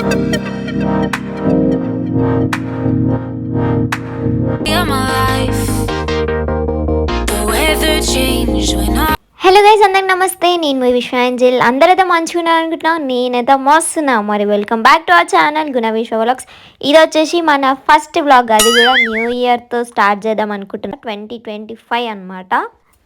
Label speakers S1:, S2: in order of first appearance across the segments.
S1: Hello guys, అందరికి నమస్తే. నేను మీ విశ్వాంజల్. అందరైతే మంచిగా ఉన్నారు అనుకుంటున్నాను. నేనైతే మస్తున్నా. మరి welcome back to our channel గుణ విశ్వ వ్లాగ్స్. ఇది వచ్చేసి మన ఫస్ట్ వ్లాగ్, అది కూడా న్యూ ఇయర్తో స్టార్ట్ చేద్దాం అనుకుంటున్నా. 2025 అనమాట.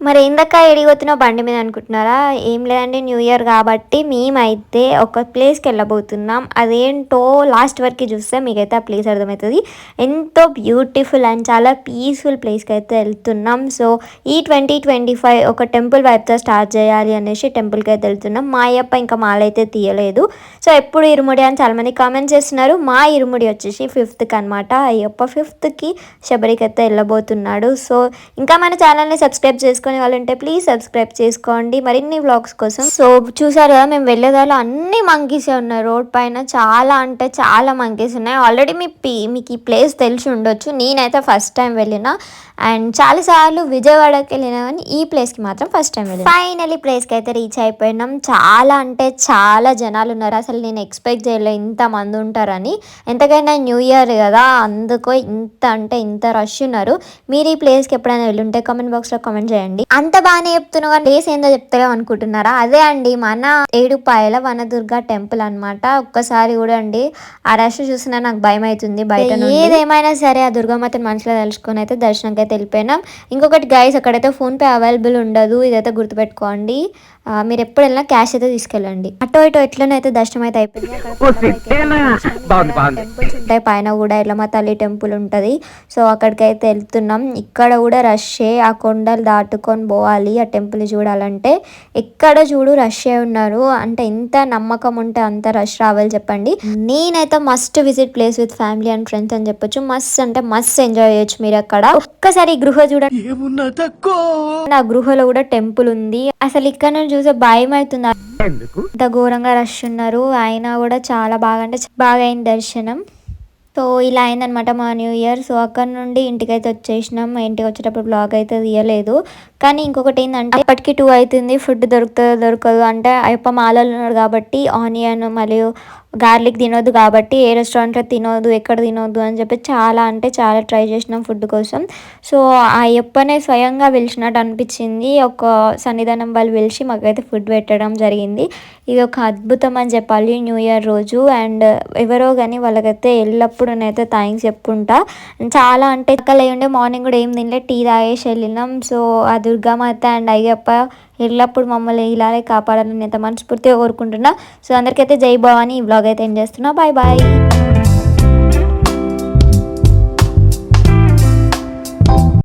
S1: మరి ఏందక్క ఎడిగిపోతున్నావు బండి మీద అనుకుంటున్నారా? ఏం లేదండి, న్యూ ఇయర్ కాబట్టి మేమైతే ఒక ప్లేస్కి వెళ్ళబోతున్నాం. అదేంటో లాస్ట్ వరకు చూస్తే మీకైతే ఆ ప్లేస్ అర్థమవుతుంది. ఎంతో బ్యూటిఫుల్ అండ్ చాలా పీస్ఫుల్ ప్లేస్కి అయితే వెళ్తున్నాం. సో ఈ 2025 ఒక టెంపుల్ వైపుతో స్టార్ట్ చేయాలి అనేసి టెంపుల్కి అయితే వెళ్తున్నాం. మా అయ్యప్ప ఇంకా మాలైతే తీయలేదు. సో ఎప్పుడు ఇరుముడి అని చాలామంది కామెంట్స్ చేస్తున్నారు. మా ఇరుముడి వచ్చేసి 5th అనమాట. అయ్యప్ప 5th శబరికి అయితే వెళ్ళబోతున్నాడు. సో ఇంకా మన ఛానల్ని సబ్స్క్రైబ్ చేసుకొని వాళ్ళంటే ప్లీజ్ సబ్స్క్రైబ్ చేసుకోండి మరిన్ని వ్లాగ్స్ కోసం. సో చూసారు కదా, మేము వెళ్ళేదాలో అన్ని మంకీసే ఉన్నాయి. రోడ్ పైన చాలా అంటే చాలా మంకీస్ ఉన్నాయి. ఆల్రెడీ మీకు ఈ ప్లేస్ తెలిసి ఉండొచ్చు. నేనైతే ఫస్ట్ టైం వెళ్ళిన అండ్ చాలాసార్లు విజయవాడకి వెళ్ళినా కానీ ఈ ప్లేస్కి మాత్రం ఫస్ట్ టైం వెళ్ళిన. ఫైనలీ ప్లేస్కి అయితే రీచ్ అయిపోయినాం. చాలా అంటే చాలా జనాలు ఉన్నారు. అసలు నేను ఎక్స్పెక్ట్ చేయలేదు ఇంతమంది ఉంటారని. ఎంతకైనా న్యూ ఇయర్ కదా, అందుకో ఇంత అంటే ఇంత రష్ ఉన్నారు. మీరు ఈ ప్లేస్కి ఎప్పుడైనా వెళ్ళుంటే కామెంట్ బాక్స్లో కామెంట్ చేయండి. అంత బాగానే చెప్తున్నా కానీ ప్లేస్ ఏందో చెప్తారో అనుకుంటున్నారా? అదే అండి మన ఏడుపాయల వనదుర్గ టెంపుల్ అనమాట. ఒక్కసారి కూడా అండి ఆ రష్ చూసినా నాకు భయం అవుతుంది బయట. ఏదేమైనా సరే ఆ దుర్గామాతని మనసులో తెలుసుకొని అయితే దర్శనంకి అయితే వెళ్ళిపోయినాం. ఇంకొకటి గైస్, అక్కడైతే ఫోన్పే అవైలబుల్ ఉండదు, ఇదైతే గుర్తుపెట్టుకోండి. మీరు ఎప్పుడు వెళ్ళినా క్యాష్ అయితే తీసుకెళ్ళండి. అటో ఇటో ఎట్లనైతే దర్శనం అయితే అయిపోయింది. టెంపుల్స్ ఉంటాయి పైన కూడా, ఎల్లమ్మ తల్లి టెంపుల్ ఉంటుంది. సో అక్కడికైతే వెళ్తున్నాం. ఇక్కడ కూడా రష్ే, ఆ కొండలు దాటుకొని పోవాలి ఆ టెంపుల్ చూడాలంటే. ఎక్కడ చూడు రష్ే ఉన్నారు. అంటే ఎంత నమ్మకం ఉంటే అంత రష్ రావాలి చెప్పండి. నేనైతే must visit place with family and friends అని చెప్పొచ్చు. మస్ట్ అంటే మస్ట్ ఎంజాయ్ చేయొచ్చు మీరు అక్కడ. ఒక్కసారి గృహ చూడండి, ఆ గృహలో కూడా టెంపుల్ ఉంది. అసలు ఇక్కడ నుంచి చూసే భయం అవుతుంది, ఇంత ఘోరంగా రష్ ఉన్నారు. అయినా కూడా చాలా బాగా అంటే బాగా అయింది దర్శనం. సో ఇలా అయిందనమాట మా న్యూ ఇయర్. సో అక్కడ నుండి ఇంటికైతే వచ్చేసినాం. ఇంటికి వచ్చేటప్పుడు బ్లాగ్ అయితే తీయలేదు. కానీ ఇంకొకటి ఏంటంటే అప్పటికి 2 అవుతుంది. ఫుడ్ దొరుకుతుందో దొరకదు అంటే అయ్యప్ప మాలలు ఉన్నాడు కాబట్టి ఆనియన్ మరియు గార్లిక్ తినొద్దు కాబట్టి ఏ రెస్టారెంట్లో తినొద్దు, ఎక్కడ తినొద్దు అని చెప్పి చాలా అంటే చాలా ట్రై చేసినాం ఫుడ్ కోసం. సో ఆ అయ్యప్పనే స్వయంగా పిలిచినట్టు అనిపించింది. ఒక సన్నిధానం వాళ్ళు పిలిచి మాకైతే ఫుడ్ పెట్టడం జరిగింది. ఇది ఒక అద్భుతం అని చెప్పాలి న్యూ ఇయర్ రోజు. అండ్ ఎవరో కానీ వాళ్ళకైతే ఎల్లప్పుడూ నేనైతే థ్యాంక్స్ చెప్పుకుంటా. చాలా అంటే అక్కలే ఉండే మార్నింగ్ కూడా ఏం తినలే, టీ తాగేసి వెళ్ళినాం. సో ఆ దుర్గామాత అండ్ అయ్యప్ప ఎల్లప్పుడు మమ్మల్ని ఇలానే కాపాడాలని ఎంత మనస్ఫూర్తిగా కోరుకుంటున్నా. సో అందరికైతే జై భవాని. ఈ వ్లాగ్ అయితే ఏం చేస్తున్నా. Bye bye.